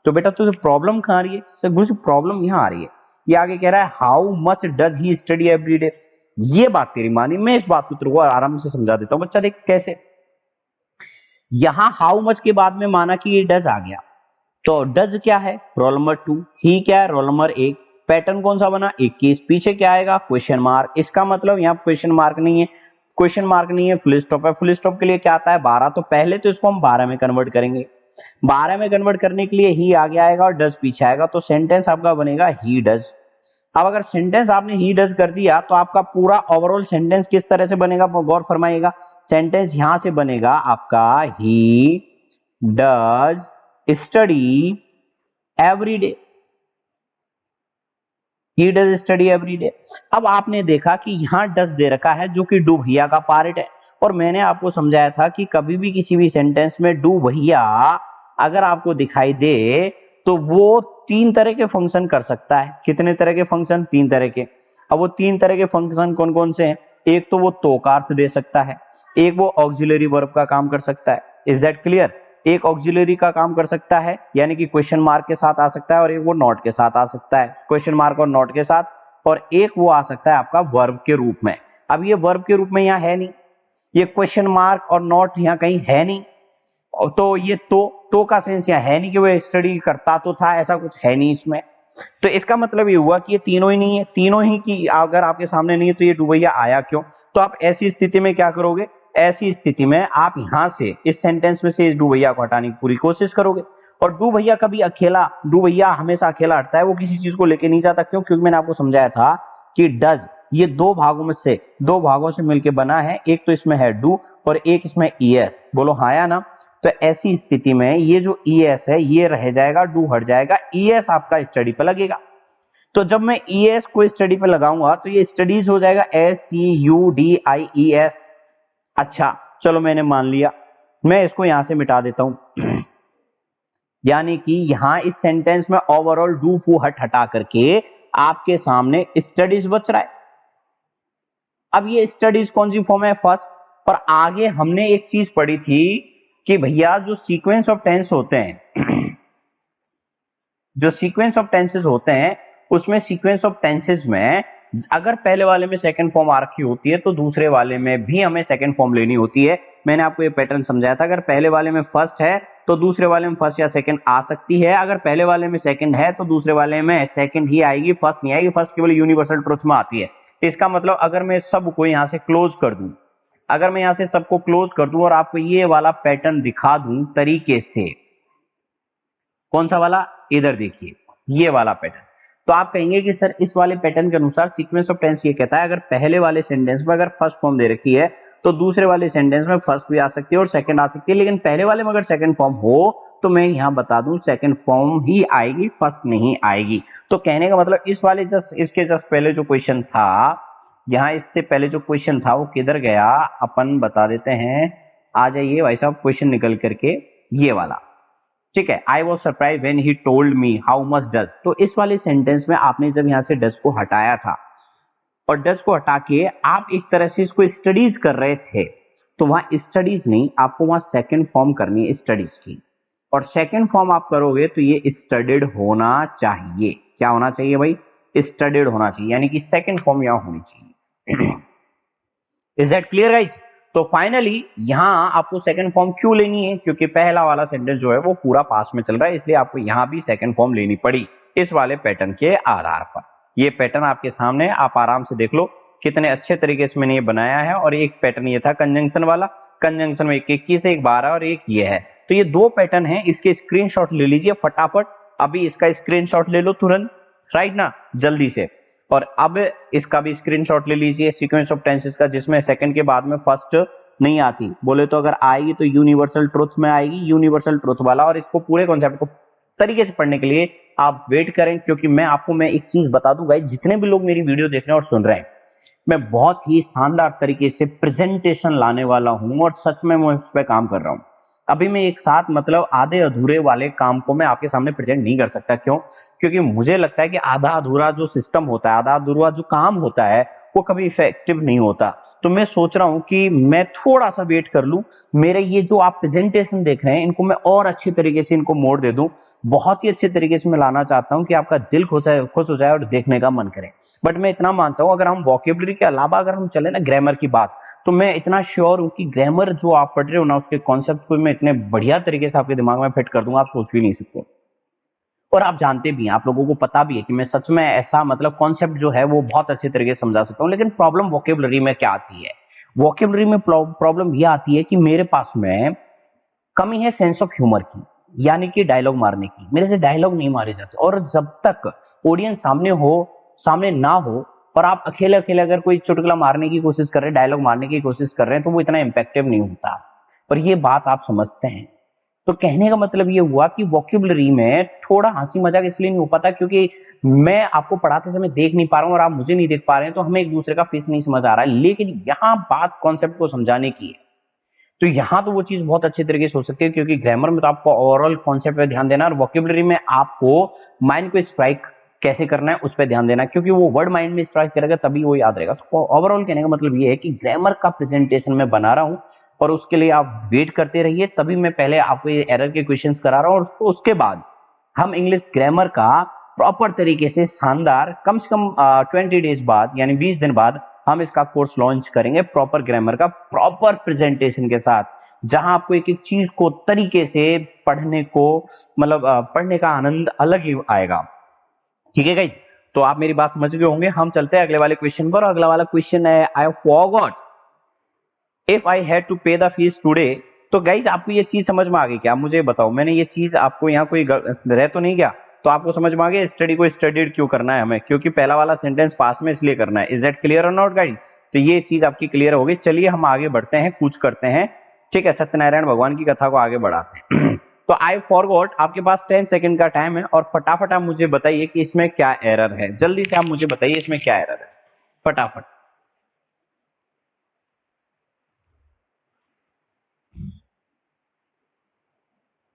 S1: तो बेटा तो प्रॉब्लम कहाँ आ रही है? सर गुरुजी प्रॉब्लम यहाँ आ रही है, ये आगे कह रहा है how much does he study every day. ये बात तेरी मानी, मैं इस बात को तेरे को आराम से समझा देता हूँ। बच्चा देख कैसे, यहां हाउ मच के बाद में माना कि ये डज आ गया, तो डज क्या है? रोल नंबर 2, ही क्या है? रोल नंबर 1, पैटर्न कौन सा बना? 21, पीछे क्या आएगा? Question mark. इसका मतलब यहाँ क्वेश्चन मार्क नहीं है, क्वेश्चन मार्क नहीं है, फुल स्टॉप है। फुल स्टॉप के लिए क्या आता है? 12। तो पहले तो इसको हम 12 में कन्वर्ट करेंगे, 12 में कन्वर्ट करने के लिए ही आगे आएगा और डज पीछे आएगा, तो सेंटेंस आपका बनेगा ही डज। अब अगर सेंटेंस आपने ही डज कर दिया तो आपका पूरा ओवरऑल सेंटेंस किस तरह से बनेगा, गौर फरमाइएगा। सेंटेंस यहां से बनेगा आपका he does study every day, he does study every day. अब आपने देखा कि यहां डज दे रखा है जो कि डू भैया का पार्ट है, और मैंने आपको समझाया था कि कभी भी किसी भी सेंटेंस में डू भैया अगर आपको दिखाई दे तो वो तीन तरह के फंक्शन कर सकता है। कितने तरह के फंक्शन? तीन तरह के। अब वो तीन तरह के फंक्शन कौन कौन से हैं? एक तो वो का अर्थ दे सकता है, एक वो ऑक्सिलरी वर्ब का काम कर सकता है, इज दैट क्लियर? एक ऑक्सिलरी का काम कर सकता है यानी कि क्वेश्चन मार्क के साथ आ सकता है, और एक वो नॉट के साथ आ सकता है, क्वेश्चन मार्क और नॉट के साथ, और एक वो आ सकता है आपका वर्ब के रूप में। अब ये वर्ब के रूप में यहाँ है नहीं, ये क्वेश्चन मार्क और नॉट यहाँ कहीं है नहीं, तो ये तो का सेंस यहाँ है नहीं कि वो स्टडी करता तो था, ऐसा कुछ है नहीं इसमें। तो इसका मतलब ये हुआ कि ये तीनों ही नहीं है, तीनों ही की अगर आपके सामने नहीं है तो ये डू भैया आया क्यों? तो आप ऐसी स्थिति में क्या करोगे? ऐसी स्थिति में आप यहां से इस सेंटेंस में से इस डू भैया को हटाने की पूरी कोशिश करोगे। और डू भैया कभी अकेला, डू भैया हमेशा अकेला हटता है, वो किसी चीज को लेके नहीं जाता। क्यों? क्योंकि मैंने आपको समझाया था कि डज ये दो भागों से मिलकर बना है, एक तो इसमें है डू और एक इसमें ईएस। बोलो हाँ या ना? तो ऐसी स्थिति में ये जो ईएस है ये रह जाएगा, डू हट जाएगा, ईएस आपका स्टडी पे लगेगा। तो जब मैं ईएस को स्टडी पे लगाऊंगा तो ये स्टडीज हो जाएगा STUDIES। अच्छा चलो मैंने मान लिया, मैं इसको यहां से मिटा देता हूं यानी कि यहां इस सेंटेंस में ओवरऑल डू फू हट हटा करके आपके सामने स्टडीज बच रहा है। अब ये स्टडीज कौन सी फॉर्म है? फर्स्ट। और आगे हमने एक चीज पढ़ी थी कि भैया जो सीक्वेंस ऑफ टेंस होते हैं जो सीक्वेंस ऑफ टेंसेस होते हैं उसमें सीक्वेंस ऑफ टेंसेस में अगर पहले वाले में सेकंड फॉर्म आ रखी होती है तो दूसरे वाले में भी हमें सेकंड फॉर्म लेनी होती है। मैंने आपको ये पैटर्न समझाया था, अगर पहले वाले में फर्स्ट है तो दूसरे वाले में फर्स्ट या सेकंड आ सकती है, अगर पहले वाले में सेकंड है तो दूसरे वाले में सेकंड ही आएगी, फर्स्ट नहीं आएगी। फर्स्ट केवल यूनिवर्सल ट्रुथ में आती है। इसका मतलब अगर मैं सबको यहां से क्लोज कर दूं, अगर मैं यहां से सबको क्लोज कर दूं और आपको ये वाला पैटर्न दिखा दूं तरीके से, कौन सा वाला? इधर देखिए ये वाला पैटर्न, तो आप कहेंगे कि सर इस वाले पैटर्न के अनुसार सीक्वेंस ऑफ टेंस ये कहता है अगर पहले वाले सेंटेंस में अगर फर्स्ट फॉर्म दे रखी है तो दूसरे वाले सेंटेंस में फर्स्ट भी आ सकती है और सेकंड आ सकती है, लेकिन पहले वाले में अगर सेकंड फॉर्म हो तो मैं यहां बता दूं सेकंड फॉर्म ही आएगी, फर्स्ट नहीं आएगी। तो कहने का मतलब इस वाले इसके जस्ट पहले जो क्वेश्चन था, यहां इससे पहले जो क्वेश्चन था वो किधर गया अपन बता देते हैं। आ जाइए भाई साहब क्वेश्चन निकल करके, ये वाला, ठीक है। I was surprise when he told me how much does. तो इस वाले सेंटेंस में आपने जब यहां से डज को हटाया था और डज को हटा के आप एक तरह से इसको स्टडीज कर रहे थे, तो वहां स्टडीज नहीं, आपको वहां सेकंड फॉर्म करनी है स्टडीज की, और सेकंड फॉर्म आप करोगे तो ये स्टडीड होना चाहिए। क्या होना चाहिए भाई? स्टडीड होना चाहिए, यानी कि सेकंड फॉर्म यहां होनी चाहिए। Is that clear guys? तो फाइनली यहां आपको सेकंड फॉर्म क्यों लेनी है? क्योंकि पहला वाला सेंटेंस जो है वो पूरा पास्ट में चल रहा है, इसलिए आपको यहां भी सेकंड फॉर्म लेनी पड़ी इस वाले पैटर्न के आधार पर। ये पैटर्न आपके सामने, आप आराम से देख लो कितने अच्छे तरीके से मैंने ये बनाया है। और एक पैटर्न ये था कंजंक्शन वाला, कंजंक्शन में एक 21 है, एक 12 और एक ये है। तो ये दो पैटर्न है, इसके स्क्रीनशॉट ले लीजिए फटाफट, अभी इसका स्क्रीनशॉट ले लो तुरंत, राइट ना, जल्दी से। और अब इसका भी स्क्रीनशॉट ले लीजिए सीक्वेंस ऑफ टेंसेस का, जिसमें सेकंड के बाद में फर्स्ट नहीं आती, बोले तो अगर आएगी तो यूनिवर्सल ट्रुथ में आएगी, यूनिवर्सल ट्रुथ वाला। और इसको पूरे कॉन्सेप्ट को तरीके से पढ़ने के लिए आप वेट करें, क्योंकि मैं एक चीज बता दूं गाइस, जितने भी लोग मेरी वीडियो देख रहे हैं और सुन रहे हैं, मैं बहुत ही शानदार तरीके से प्रेजेंटेशन लाने वाला हूं और सच में मैं उस पर काम कर रहा हूं। अभी मैं एक साथ मतलब आधे अधूरे वाले काम को मैं आपके सामने प्रेजेंट नहीं कर सकता। क्यों? क्योंकि मुझे लगता है कि आधा अधूरा जो सिस्टम होता है, आधा अधूरा जो काम होता है, वो कभी इफेक्टिव नहीं होता। तो मैं सोच रहा हूं कि मैं थोड़ा सा वेट कर लूं, मेरे ये जो आप प्रेजेंटेशन देख रहे हैं इनको मैं और अच्छी तरीके से इनको मोड़ दे दूं, बहुत ही अच्छे तरीके से मैं लाना चाहता हूं कि आपका दिल खुश हो जाए और देखने का मन करे। बट मैं इतना मानता हूं, अगर हम वोकेबुलरी के अलावा अगर हम चले ना ग्रामर की बात, तो मैं इतना श्योर हूं कि ग्रामर जो आप पढ़ रहे हो ना, उसके कॉन्सेप्ट को मैं इतने बढ़िया तरीके से आपके दिमाग में फिट कर दूंगा, आप सोच भी नहीं सकते। और आप जानते भी हैं, आप लोगों को पता भी है कि मैं सच में ऐसा मतलब कॉन्सेप्ट जो है वो बहुत अच्छे तरीके से समझा सकता हूं। लेकिन प्रॉब्लम वोकेबुलरी में क्या आती है? वोकेबुलरी में प्रॉब्लम यह आती है कि मेरे पास में कमी है सेंस ऑफ ह्यूमर की, यानी कि डायलॉग मारने की। मेरे से डायलॉग नहीं मारे जाते, और जब तक ऑडियंस सामने हो सामने ना हो और आप अकेले अकेले अगर कोई चुटकुला मारने की कोशिश कर रहे हैं, डायलॉग मारने की कोशिश कर रहे हैं, तो वो इतना इम्पैक्टिव नहीं होता। पर ये बात आप समझते हैं। तो कहने का मतलब ये हुआ कि वोकैबुलरी में थोड़ा हंसी मजाक इसलिए नहीं हो पाता क्योंकि मैं आपको पढ़ाते समय देख नहीं पा रहा हूं और आप मुझे नहीं देख पा रहे हैं, तो हमें एक दूसरे का फेस नहीं समझ आ रहा है। लेकिन यहाँ बात कॉन्सेप्ट को समझाने की है, तो यहाँ तो वो चीज बहुत अच्छे तरीके से हो सकती है, क्योंकि ग्रामर में तो आपको ओवरऑल कॉन्सेप्ट पे ध्यान देना और वोकैबुलरी में आपको माइंड को स्ट्राइक कैसे करना है उस पर ध्यान देना, क्योंकि वो वर्ड माइंड में स्ट्राइक करेगा तभी वो याद रहेगा। तो ओवरऑल कहने का मतलब ये है कि ग्रामर का प्रेजेंटेशन मैं बना रहा हूँ और उसके लिए आप वेट करते रहिए। तभी मैं पहले आपको ये एरर के क्वेश्चंस करा रहा हूँ और उसके बाद हम इंग्लिश ग्रामर का प्रॉपर तरीके से शानदार कम से कम 20 डेज बाद यानी 20 दिन बाद हम इसका कोर्स लॉन्च करेंगे प्रॉपर ग्रामर का प्रॉपर प्रेजेंटेशन के साथ, जहां आपको एक एक चीज को तरीके से पढ़ने को मतलब पढ़ने का आनंद अलग ही आएगा। ठीक है गाइस, तो आप मेरी बात समझ गए होंगे। हम चलते हैं अगले वाले क्वेश्चन पर। अगला वाला क्वेश्चन है, I forgot if I had to pay the fees today. तो गाइस आपको ये चीज समझ में आ गई क्या? मुझे बताओ, मैंने ये चीज आपको यहाँ कोई रह तो नहीं गया? तो आपको समझ में आ गया स्टडी को स्टडीड क्यों करना है हमें, क्योंकि पहला वाला सेंटेंस पास्ट में इसलिए करना है। इज दैट क्लियर और नॉट गाइस? तो ये चीज आपकी क्लियर हो गई। चलिए हम आगे बढ़ते हैं, कुछ करते हैं। ठीक है, सत्यनारायण भगवान की कथा को आगे बढ़ाते हैं। तो आई फॉरगॉट, आपके पास 10 सेकंड का टाइम है और फटाफट आप मुझे बताइए कि इसमें क्या एरर है। जल्दी से आप मुझे बताइए इसमें क्या एरर है, फटाफट।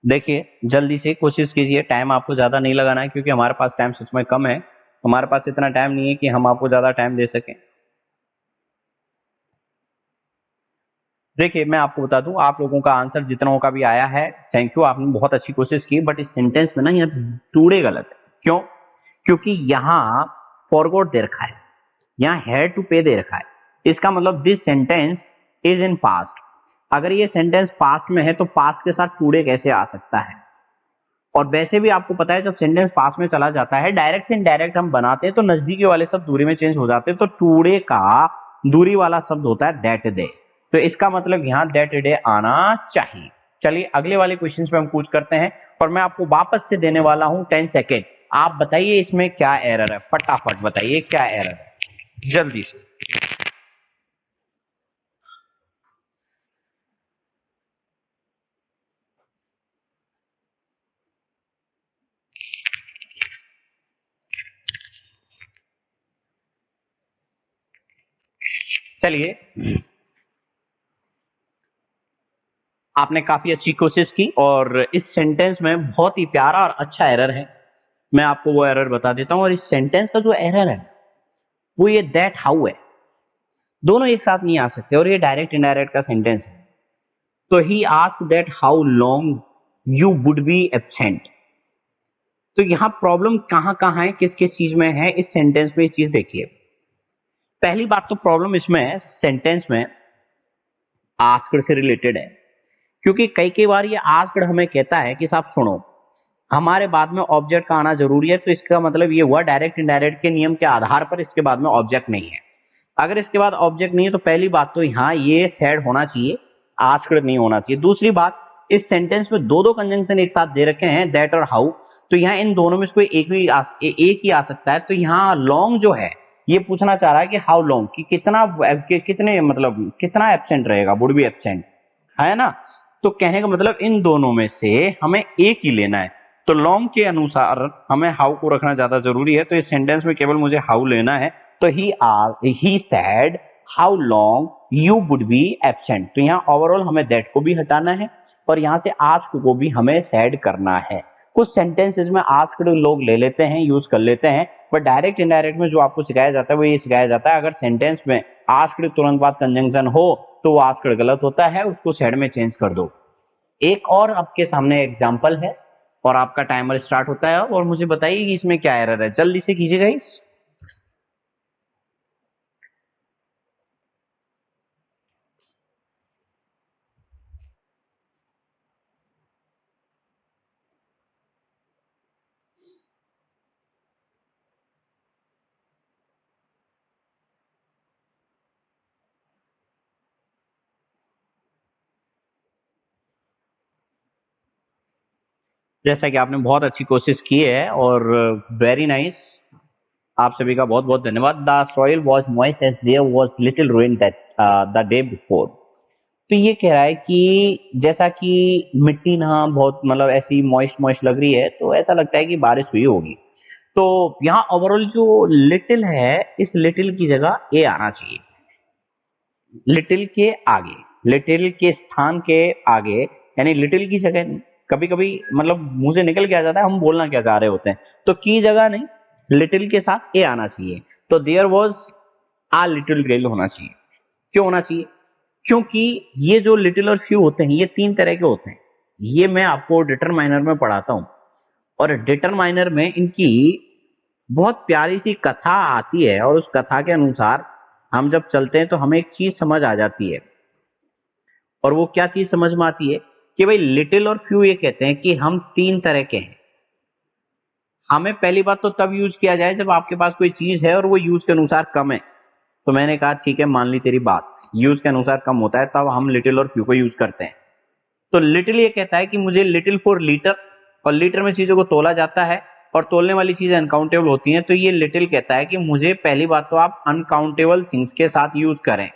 S1: देखिए जल्दी से कोशिश कीजिए, टाइम आपको ज्यादा नहीं लगाना है क्योंकि हमारे पास टाइम सच में कम है। हमारे पास इतना टाइम नहीं है कि हम आपको ज्यादा टाइम दे सकें। देखिए मैं आपको बता दूं, आप लोगों का आंसर जितनों का भी आया है थैंक यू, आपने बहुत अच्छी कोशिश की। बट इस सेंटेंस में ना यहाँ टूडे गलत है। क्यों? क्योंकि यहाँ फॉरगॉट दे रखा है, यहाँ हैड टू पे दे रखा है। इसका मतलब this sentence is in past. अगर ये सेंटेंस पास्ट में है तो पास्ट के साथ टूडे कैसे आ सकता है? और वैसे भी आपको पता है जब सेंटेंस पास में चला जाता है डायरेक्ट से इनडायरेक्ट हम बनाते हैं तो नजदीकी वाले शब्द दूरी में चेंज हो जाते हैं। तो टूडे का दूरी वाला शब्द होता है दैट डे। तो इसका मतलब यहाँ दैट डे आना चाहिए। चलिए अगले वाले क्वेश्चन पे हम पूछ करते हैं और मैं आपको वापस से देने वाला हूं 10 सेकेंड। आप बताइए इसमें क्या एरर है, फटाफट बताइए क्या एरर है जल्दी से। चलिए आपने काफी अच्छी कोशिश की और इस सेंटेंस में बहुत ही प्यारा और अच्छा एरर है। मैं आपको वो एरर बता देता हूं। और इस सेंटेंस का जो एरर है वो ये दैट हाउ है, दोनों एक साथ नहीं आ सकते और ये डायरेक्ट इनडायरेक्ट का सेंटेंस है। तो he ask that how long you would be absent. तो यहां प्रॉब्लम कहां कहां है, किस किस चीज में है इस सेंटेंस में, इस चीज देखिए। पहली बात तो प्रॉब्लम इसमें सेंटेंस में आस्क्ड से रिलेटेड है, क्योंकि कई कई बार ये आस्क्ड हमें कहता है कि साहब सुनो हमारे बाद में ऑब्जेक्ट का आना जरूरी है। तो इसका मतलब ये हुआ डायरेक्ट इनडायरेक्ट के नियम के आधार पर इसके बाद में ऑब्जेक्ट नहीं है। अगर इसके बाद ऑब्जेक्ट नहीं है तो पहली बात तो यहाँ ये सेड होना चाहिए, आस्क्ड नहीं होना चाहिए। दूसरी बात, इस सेंटेंस में दो दो कंजंक्शन एक साथ दे रखे हैं दैट और हाउ, तो यहाँ इन दोनों में से कोई एक ही आ सकता है। तो यहाँ लॉन्ग जो है ये पूछना चाह रहा है कि हाउ लॉन्ग, कि कितना कितने मतलब कितना एब्सेंट रहेगा, वुड बी एब्सेंट, है ना। तो कहने का मतलब इन दोनों में से हमें एक ही लेना है। तो लॉन्ग के अनुसार हमें हाउ को रखना ज्यादा जरूरी है। तो इस सेंटेंस में केवल मुझे हाउ लेना है। तो he said how long you would be absent. तो यहाँ ओवरऑल हमें दैट को भी हटाना है और यहाँ से आस्क को भी हमें सेड करना है। कुछ सेंटेंसेस में आस्क्ड लोग ले लेते हैं, यूज कर लेते हैं, बट डायरेक्ट इनडायरेक्ट में जो आपको सिखाया जाता है वो ये सिखाया जाता है अगर सेंटेंस में आस्क्ड तुरंत बाद कंजंक्शन हो तो वो आस्क्ड गलत होता है, उसको सेड में चेंज कर दो। एक और आपके सामने एग्जांपल है और आपका टाइमर स्टार्ट होता है और मुझे बताइए कि इसमें क्या एरर है, जल्दी से कीजिएगा इस। जैसा कि आपने बहुत अच्छी कोशिश की है और वेरी नाइस। आप सभी का बहुत बहुत धन्यवाद। The soil was moist as there was little rain that the day before. तो ये कह रहा है कि जैसा कि मिट्टी ना बहुत मतलब ऐसी मॉइस्ट मॉइस्ट लग रही है, तो ऐसा लगता है कि बारिश हुई होगी। तो यहाँ ओवरऑल जो लिटिल है, इस लिटिल की जगह ए आना चाहिए। लिटिल के आगे, लिटिल के स्थान के आगे, यानी लिटिल की जगह कभी कभी मतलब मुंह से निकल के आ जाता है हम बोलना क्या चाह रहे होते हैं, तो की जगह नहीं, लिटिल के साथ ए आना चाहिए। तो there was a little girl होना चाहिए। क्यों होना चाहिए? क्योंकि ये जो लिटिल और फ्यू होते हैं ये तीन तरह के होते हैं। ये मैं आपको डिटरमाइनर में पढ़ाता हूं, और डिटरमाइनर में इनकी बहुत प्यारी सी कथा आती है, और उस कथा के अनुसार हम जब चलते हैं तो हमें एक चीज समझ आ जाती है। और वो क्या चीज समझ में आती है कि भाई लिटिल और फ्यू ये कहते हैं कि हम तीन तरह के हैं। हमें पहली बात तो तब यूज किया जाए जब आपके पास कोई चीज है और वो यूज के अनुसार कम है। तो मैंने कहा ठीक है, मान ली तेरी बात, यूज के अनुसार कम होता है तब हम लिटिल और फ्यू को यूज करते हैं। तो लिटिल ये कहता है कि मुझे लिटिल फॉर लीटर, और लीटर में चीजों को तोला जाता है और तोलने वाली चीजें अनकाउंटेबल होती हैं। तो ये लिटिल कहता है कि मुझे पहली बात तो आप अनकाउंटेबल थिंग्स के साथ यूज करें।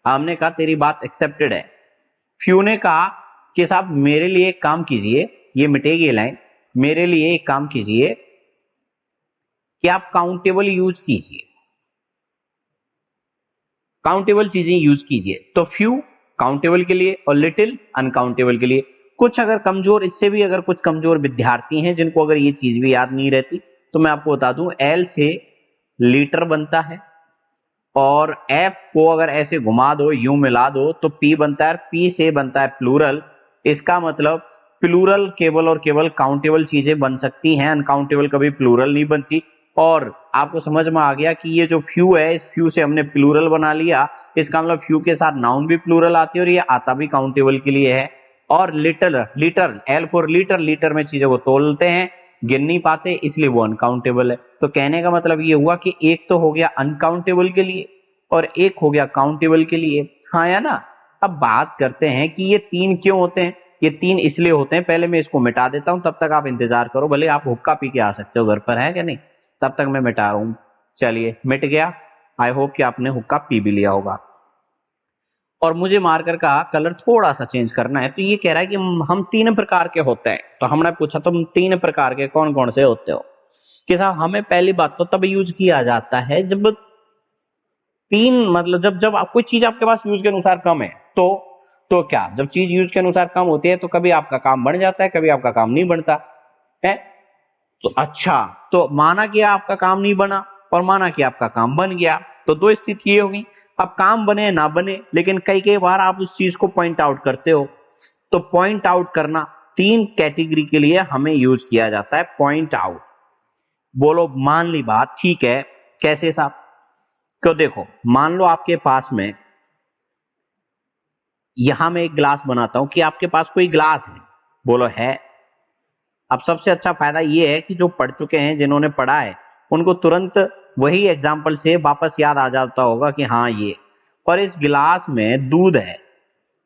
S1: हमने कहा तेरी बात एक्सेप्टेड है। फ्यू ने कहा कि साहब मेरे लिए एक काम कीजिए, ये मिटेगी लाइन, मेरे लिए एक काम कीजिए कि आप काउंटेबल यूज कीजिए, काउंटेबल चीजें यूज कीजिए। तो फ्यू काउंटेबल के लिए और लिटिल अनकाउंटेबल के लिए। कुछ अगर कमजोर, इससे भी अगर कुछ कमजोर विद्यार्थी हैं जिनको अगर ये चीज भी याद नहीं रहती, तो मैं आपको बता दूं, एल से लीटर बनता है, और एफ को अगर ऐसे घुमा दो, यूं मिला दो, तो पी बनता है, पी से बनता है प्लूरल। इसका मतलब प्लूरल केवल और केवल काउंटेबल चीजें बन सकती हैं, अनकाउंटेबल कभी प्लूरल नहीं बनती। और आपको समझ में आ गया कि ये जो फ्यू है, इस फ्यू से हमने प्लूरल बना लिया, इसका मतलब फ्यू के साथ नाउन भी प्लूरल आती है और ये आता भी काउंटेबल के लिए है। और litre, litre, L for litre, litre में चीजों को तोलते हैं, गिन नहीं पाते, इसलिए वो अनकाउंटेबल है। तो कहने का मतलब ये हुआ कि एक तो हो गया अनकाउंटेबल के लिए और एक हो गया काउंटेबल के लिए, हाँ या ना। अब बात करते हैं कि ये तीन क्यों होते हैं। ये तीन इसलिए होते हैं, पहले मैं इसको मिटा देता हूं, तब तक आप इंतजार करो, भले आप हुक्का पी के आ सकते हो घर पर, है क्या नहीं, तब तक मैं मिटा रहा हूं। चलिए मिट गया। आई होप कि आपने हुक्का पी भी लिया होगा। और मुझे मार्कर का कलर थोड़ा सा चेंज करना है। तो ये कह रहा है कि हम तीन प्रकार के होते हैं। तो हमने पूछा तुम तीन प्रकार के कौन कौन से होते हो, कि साहब हमें पहली बात तो तब यूज किया जाता है जब तीन, मतलब जब जब कोई चीज आपके पास यूज के अनुसार कम है, तो क्या, जब चीज यूज के अनुसार कम होती है तो कभी आपका काम बढ़ जाता है, कभी आपका काम नहीं बढ़ता है। तो अच्छा, तो माना कि आपका काम नहीं बना और माना कि आपका काम बन गया, तो दो स्थिति ये होगी। अब काम बने ना बने, लेकिन कई कई बार आप उस चीज को पॉइंट आउट करते हो। तो पॉइंट आउट करना तीन कैटेगरी के लिए हमें यूज किया जाता है, पॉइंट आउट। बोलो मान ली बात, ठीक है, कैसे साहब? क्यों, देखो मान लो आपके पास में, यहां मैं एक गिलास बनाता हूं कि आपके पास कोई गिलास है, बोलो है। अब सबसे अच्छा फायदा ये है कि जो पढ़ चुके हैं, जिन्होंने पढ़ा है, उनको तुरंत वही एग्जाम्पल से वापस याद आ जाता होगा कि हाँ ये, और इस गिलास में दूध है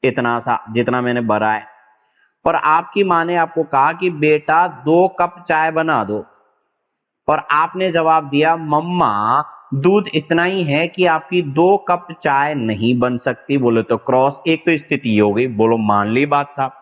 S1: इतना सा जितना मैंने भरा है, और आपकी माँ ने आपको कहा कि बेटा 2 कप चाय बना दो, और आपने जवाब दिया मम्मा दूध इतना ही है कि आपकी 2 कप चाय नहीं बन सकती। बोले तो क्रॉस, एक तो स्थिति हो गई, बोलो मान ली बात साहब।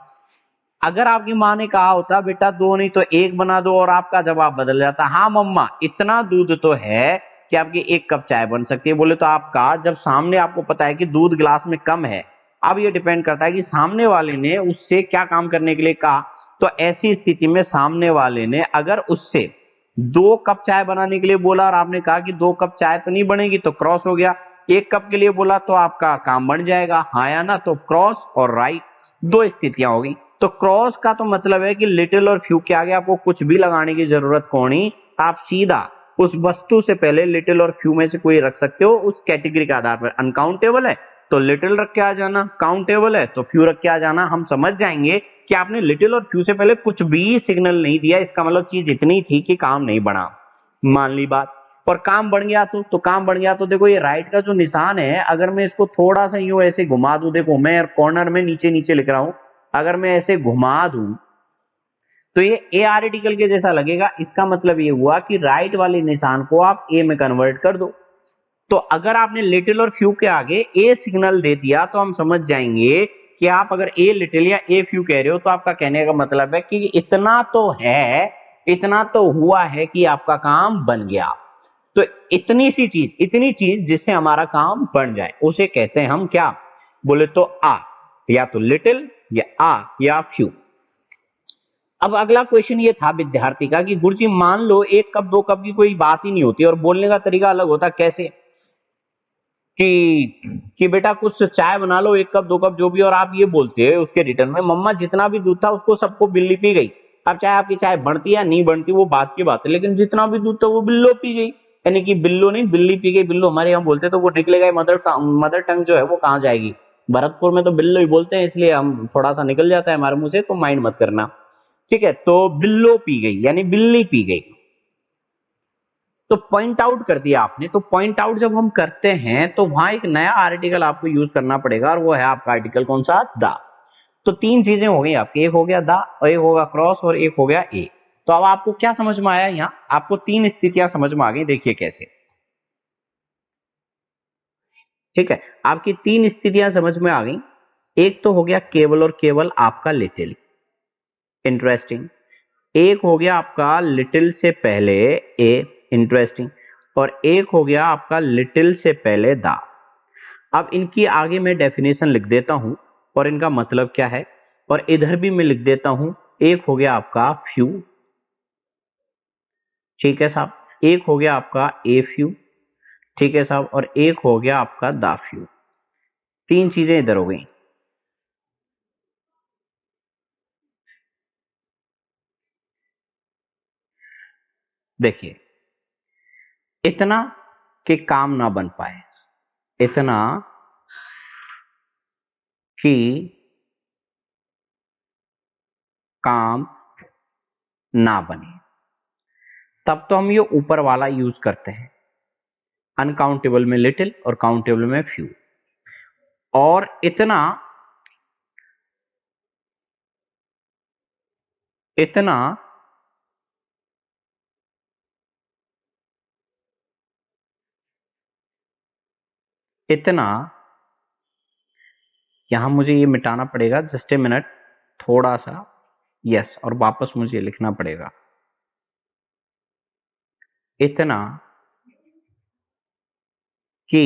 S1: अगर आपकी माँ ने कहा होता बेटा 2 नहीं तो 1 बना दो, और आपका जवाब बदल जाता हाँ मम्मा इतना दूध तो है कि आपकी 1 कप चाय बन सकती है। बोले तो आपका, जब सामने आपको पता है कि दूध गिलास में कम है, अब ये डिपेंड करता है कि सामने वाले ने उससे क्या काम करने के लिए कहा। तो ऐसी स्थिति में सामने वाले ने अगर उससे 2 कप चाय बनाने के लिए बोला और आपने कहा कि 2 कप चाय तो नहीं बनेगी, तो क्रॉस हो गया। 1 कप के लिए बोला तो आपका काम बन जाएगा, हाँ या ना। तो क्रॉस और राइट, दो स्थितियां होगी। तो क्रॉस का तो मतलब है कि लिटिल और फ्यू के आगे आपको कुछ भी लगाने की जरूरत को नहीं, आप सीधा उस वस्तु से पहले लिटिल और फ्यू में से कोई रख सकते हो उस कैटेगरी के आधार पर। अनकाउंटेबल है तो लिटिल रख के आ जाना, काउंटेबल है तो फ्यू रख के आ जाना। हम समझ जाएंगे कि आपने लिटिल और फ्यू से पहले कुछ भी सिग्नल नहीं दिया, इसका मतलब चीज इतनी थी कि काम नहीं बना, मान ली बात। और काम बढ़ गया तो काम बढ़ गया। तो देखो ये राइट का जो निशान है, अगर मैं इसको थोड़ा सा यूं ऐसे घुमा दूं, देखो मैं कॉर्नर में नीचे नीचे लिख रहा हूं, अगर मैं ऐसे घुमा दूं तो ये ए आर्टिकल के जैसा लगेगा, इसका मतलब ये हुआ कि राइट वाले निशान को आप ए में कन्वर्ट कर दो। तो अगर आपने लिटिल और फ्यू के आगे ए सिग्नल दे दिया तो हम समझ जाएंगे कि आप अगर ए लिटिल या ए फ्यू कह रहे हो तो आपका कहने का मतलब है कि इतना तो है, इतना तो हुआ है कि आपका काम बन गया। तो इतनी चीज जिससे हमारा काम बन जाए उसे कहते हैं हम क्या, बोले तो आ, या तो लिटिल या आ या फ्यू। अब अगला क्वेश्चन ये था विद्यार्थी का कि गुरुजी मान लो एक कप दो कप की कोई बात ही नहीं होती और बोलने का तरीका अलग होता, कैसे कि बेटा कुछ चाय बना लो, एक कप दो कप जो भी, और आप ये बोलते हैं उसके रिटर्न में मम्मा जितना भी दूध था उसको सबको बिल्ली पी गई। अब चाहे आपकी चाय बढ़ती या नहीं बढ़ती वो बात की बात है, लेकिन जितना भी दूध था वो बिल्लो पी गई, यानी कि बिल्लो नहीं बिल्ली पी गई। बिल्लो हमारे यहाँ बोलते तो वो निकलेगा, मदर टंग जो है वो कहाँ जाएगी, भरतपुर में तो बिल्लो ही बोलते हैं, इसलिए हम थोड़ा सा निकल जाता है हमारे मुंह से, तो माइंड मत करना, ठीक है। तो बिल्लो पी गई यानी बिल्ली पी गई, तो पॉइंट आउट कर दिया आपने। तो पॉइंट आउट जब हम करते हैं तो वहां एक नया आर्टिकल आपको यूज करना पड़ेगा, और वो है आपका आर्टिकल कौन सा, द। तो तीन चीजें हो गई आपकी, एक हो गया द, एक होगा क्रॉस, और एक हो गया ए। तो अब आपको क्या समझ में आया, यहाँ आपको तीन स्थितियां समझ में आ गई, देखिए कैसे, ठीक है। आपकी तीन स्थितियां समझ में आ गई। एक तो हो गया केवल और केवल आपका लिटिल, इंटरेस्टिंग। एक हो गया आपका लिटिल से पहले ए, इंटरेस्टिंग। और एक हो गया आपका लिटिल से पहले द। अब इनकी आगे मैं डेफिनेशन लिख देता हूं और इनका मतलब क्या है, और इधर भी मैं लिख देता हूं। एक हो गया आपका फ्यू, ठीक है साहब, एक हो गया आपका ए फ्यू, ठीक है साहब, और एक हो गया आपका द फ्यू। तीन चीजें इधर हो गई। देखिए, इतना कि काम ना बन पाए, इतना कि काम ना बने, तब तो हम ये ऊपर वाला यूज करते हैं, अनकाउंटेबल में लिटिल और काउंटेबल में फ्यू। और इतना इतना इतना यहां मुझे ये मिटाना पड़ेगा, जस्ट ए मिनट, थोड़ा सा, यस, और वापस मुझे लिखना पड़ेगा इतना कि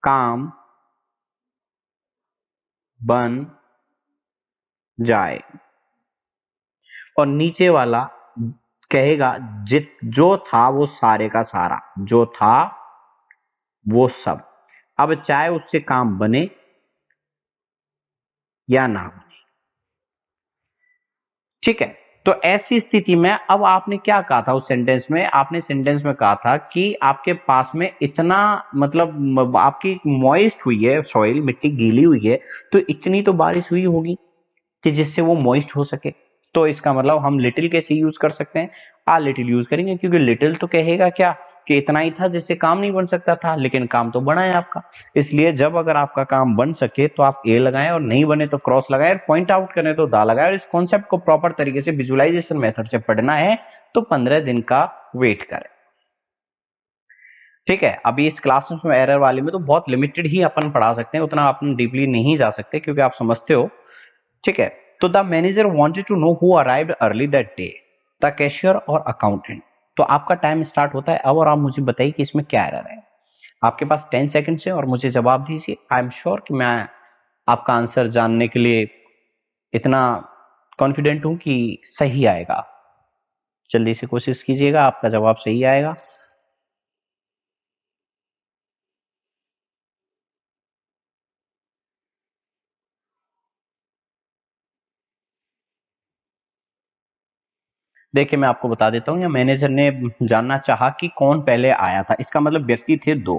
S1: काम बन जाए, और नीचे वाला कहेगा जो था वो सारे का सारा, जो था वो सब। अब चाहे उससे काम बने या ना बने, ठीक है। तो ऐसी स्थिति में अब आपने क्या कहा था उस सेंटेंस में, आपने सेंटेंस में कहा था कि आपके पास में इतना, मतलब आपकी मॉइस्ट हुई है सॉइल, मिट्टी गीली हुई है, तो इतनी तो बारिश हुई होगी कि जिससे वो मॉइस्ट हो सके। तो इसका मतलब हम लिटिल कैसे यूज कर सकते हैं, आ लिटिल यूज करेंगे, क्योंकि लिटिल तो कहेगा क्या कि इतना ही था जिससे काम नहीं बन सकता था, लेकिन काम तो बना है आपका। इसलिए जब अगर आपका काम बन सके तो आप ए लगाएं, और नहीं बने तो क्रॉस लगाएं, और पॉइंट आउट करें तो दा लगाएं। और इस कॉन्सेप्ट को प्रॉपर तरीके से विजुअलाइजेशन मेथड से पढ़ना है तो 15 दिन का वेट करें, ठीक है। अभी इस क्लास में एरर वाले में तो बहुत लिमिटेड ही अपन पढ़ा सकते हैं, उतना अपन डीपली नहीं जा सकते क्योंकि आप समझते हो, ठीक है। तो the manager wanted to know who arrived early that day, the cashier और अकाउंटेंट। तो आपका टाइम स्टार्ट होता है अब, और आप मुझे बताइए कि इसमें क्या एरर है। आपके पास 10 सेकंड है और मुझे जवाब दीजिए। आई एम श्योर कि मैं आपका आंसर जानने के लिए इतना कॉन्फिडेंट हूं कि सही आएगा। जल्दी से कोशिश कीजिएगा, आपका जवाब सही आएगा। देखिए मैं आपको बता देता हूँ, या मैनेजर ने जानना चाहा कि कौन पहले आया था, इसका मतलब व्यक्ति थे दो।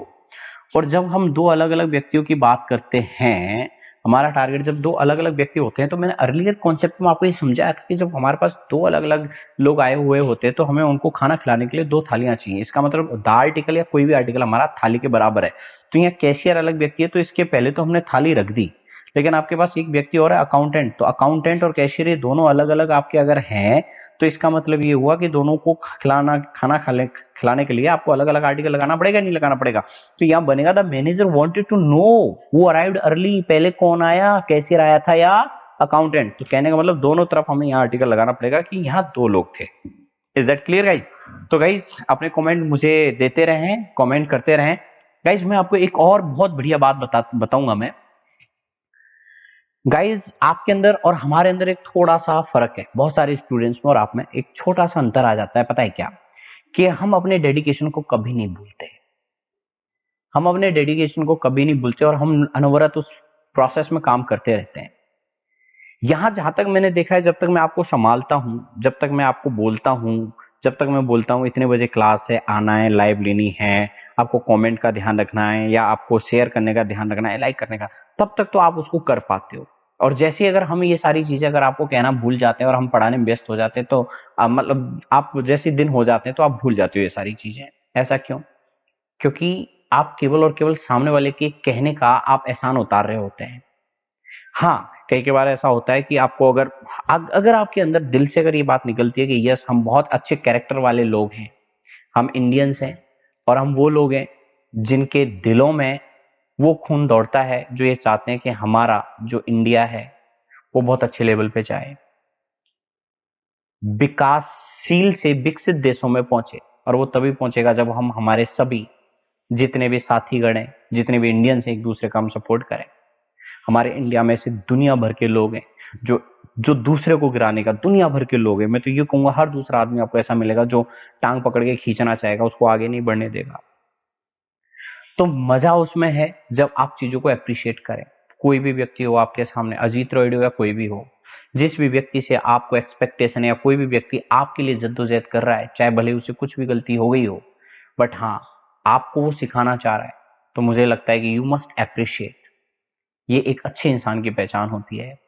S1: और जब हम दो अलग अलग व्यक्तियों की बात करते हैं, हमारा टारगेट जब दो अलग अलग व्यक्ति होते हैं, तो मैंने अर्लियर कॉन्सेप्ट में आपको ये समझाया था कि जब हमारे पास दो अलग अलग लोग आए हुए होते हैं तो हमें उनको खाना खिलाने के लिए दो थालियां चाहिए। इसका मतलब द आर्टिकल या कोई भी आर्टिकल हमारा थाली के बराबर है। तो यहाँ कैशियर अलग व्यक्ति है, तो इसके पहले तो हमने थाली रख दी, लेकिन आपके पास एक व्यक्ति और है अकाउंटेंट, तो अकाउंटेंट और कैशियर दोनों अलग अलग आपके अगर हैं तो इसका मतलब ये हुआ कि दोनों को खाना खिलाने के लिए आपको अलग अलग आर्टिकल लगाना पड़ेगा, नहीं लगाना पड़ेगा। तो यहाँ बनेगा the manager wanted to know who arrived early, पहले कौन आया, कैशियर आया था या अकाउंटेंट। तो कहने का मतलब दोनों तरफ हमें यहाँ आर्टिकल लगाना पड़ेगा कि यहाँ दो लोग थे। Is that clear guys? तो गाइज अपने कमेंट मुझे देते रहें, कमेंट करते रहें। गाइज मैं आपको एक और बहुत बढ़िया बात बताऊंगा मैं। गाइज आपके अंदर और हमारे अंदर एक थोड़ा सा फर्क है, बहुत सारे स्टूडेंट्स में और आप में एक छोटा सा अंतर आ जाता है। पता है क्या? कि हम अपने डेडिकेशन को कभी नहीं भूलते, हम अपने डेडिकेशन को कभी नहीं भूलते और हम अनवरत उस प्रोसेस में काम करते रहते हैं। यहां जहां तक मैंने देखा है, जब तक मैं आपको संभालता हूं, जब तक मैं आपको बोलता हूं, जब तक मैं बोलता हूं इतने बजे क्लास है, आना है, लाइव लेनी है, आपको कमेंट का ध्यान रखना है या आपको शेयर करने का ध्यान रखना है, लाइक करने का, तब तक तो आप उसको कर पाते हो। और जैसे अगर हम ये सारी चीजें अगर आपको कहना भूल जाते हैं और हम पढ़ाने में व्यस्त हो जाते हैं तो मतलब आप जैसे दिन हो जाते हैं तो आप भूल जाते हो ये सारी चीजें। ऐसा क्यों? क्योंकि आप केवल और केवल सामने वाले के कहने का आप एहसान उतार रहे होते हैं। हाँ, कई बार ऐसा होता है कि आपको अगर आपके अंदर दिल से अगर ये बात निकलती है कि यस हम बहुत अच्छे कैरेक्टर वाले लोग हैं, हम इंडियंस हैं और हम वो लोग हैं जिनके दिलों में वो खून दौड़ता है जो ये चाहते हैं कि हमारा जो इंडिया है वो बहुत अच्छे लेवल पे जाए, विकासशील से विकसित देशों में पहुंचे। और वो तभी पहुंचेगा जब हम हमारे सभी जितने भी साथीगण हैं, जितने भी इंडियंस हैं, एक दूसरे का हम सपोर्ट करें। हमारे इंडिया में से दुनिया भर के लोग हैं जो जो दूसरे को गिराने का, दुनिया भर के लोग हैं। मैं तो ये कहूंगा हर दूसरा आदमी आपको ऐसा मिलेगा जो टांग पकड़ के खींचना चाहेगा, उसको आगे नहीं बढ़ने देगा। तो मजा उसमें है जब आप चीजों को अप्रिशिएट करें। कोई भी व्यक्ति हो आपके सामने, अजीत रोहिड हो या कोई भी हो, जिस भी व्यक्ति से आपको एक्सपेक्टेशन है या कोई भी व्यक्ति आपके लिए जद्दोजहद कर रहा है, चाहे भले उसे कुछ भी गलती हो गई हो, बट हाँ आपको वो सिखाना चाह रहा है, तो मुझे लगता है कि यू मस्ट अप्रिशिएट। ये एक अच्छे इंसान की पहचान होती है।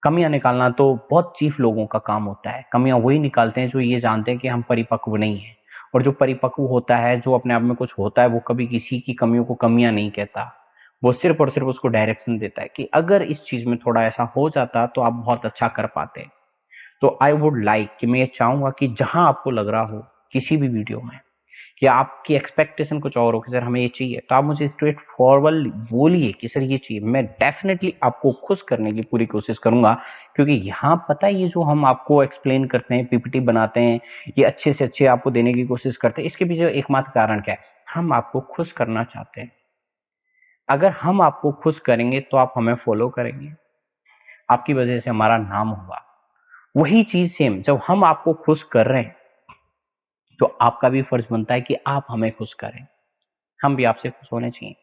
S1: कमियां निकालना तो बहुत चीफ लोगों का काम होता है। कमियां वही निकालते हैं जो ये जानते हैं कि हम परिपक्व नहीं है। और जो परिपक्व होता है, जो अपने आप में कुछ होता है, वो कभी किसी की कमियों को कमियां नहीं कहता, वो सिर्फ और सिर्फ उसको डायरेक्शन देता है कि अगर इस चीज में थोड़ा ऐसा हो जाता तो आप बहुत अच्छा कर पाते। तो आई वुड लाइक कि मैं ये चाहूंगा कि जहां आपको लग रहा हो किसी भी वीडियो में या आपकी एक्सपेक्टेशन कुछ और हो कि सर हमें ये चाहिए, तो आप मुझे स्ट्रेट फॉरवर्ड बोलिए कि सर ये चाहिए। मैं डेफिनेटली आपको खुश करने की पूरी कोशिश करूंगा, क्योंकि यहाँ पता है ये जो हम आपको एक्सप्लेन करते हैं, पीपीटी बनाते हैं, ये अच्छे से अच्छे आपको देने की कोशिश करते हैं, इसके पीछे एकमात्र कारण क्या है? हम आपको खुश करना चाहते हैं। अगर हम आपको खुश करेंगे तो आप हमें फॉलो करेंगे, आपकी वजह से हमारा नाम होगा। वही चीज सेम जब हम आपको खुश कर रहे हैं तो आपका भी फर्ज बनता है कि आप हमें खुश करें, हम भी आपसे खुश होने चाहिए।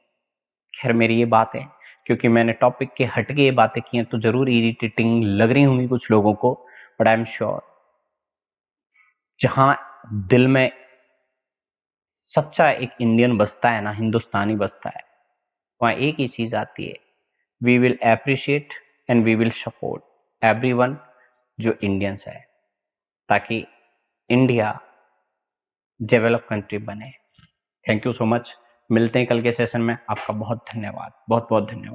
S1: खैर मेरी ये बात है, क्योंकि मैंने टॉपिक के हटके ये बातें की हैं तो जरूर इरिटेटिंग लग रही होंगी कुछ लोगों को, बट आई एम श्योर जहां दिल में सच्चा एक इंडियन बसता है ना, हिंदुस्तानी बसता है, वहां एक ही चीज आती है, we will appreciate and we will support everyone जो इंडियंस है, ताकि इंडिया डेवलप कंट्री बने। Thank you so much. मिलते हैं कल के सेशन में। आपका बहुत धन्यवाद, बहुत बहुत धन्यवाद।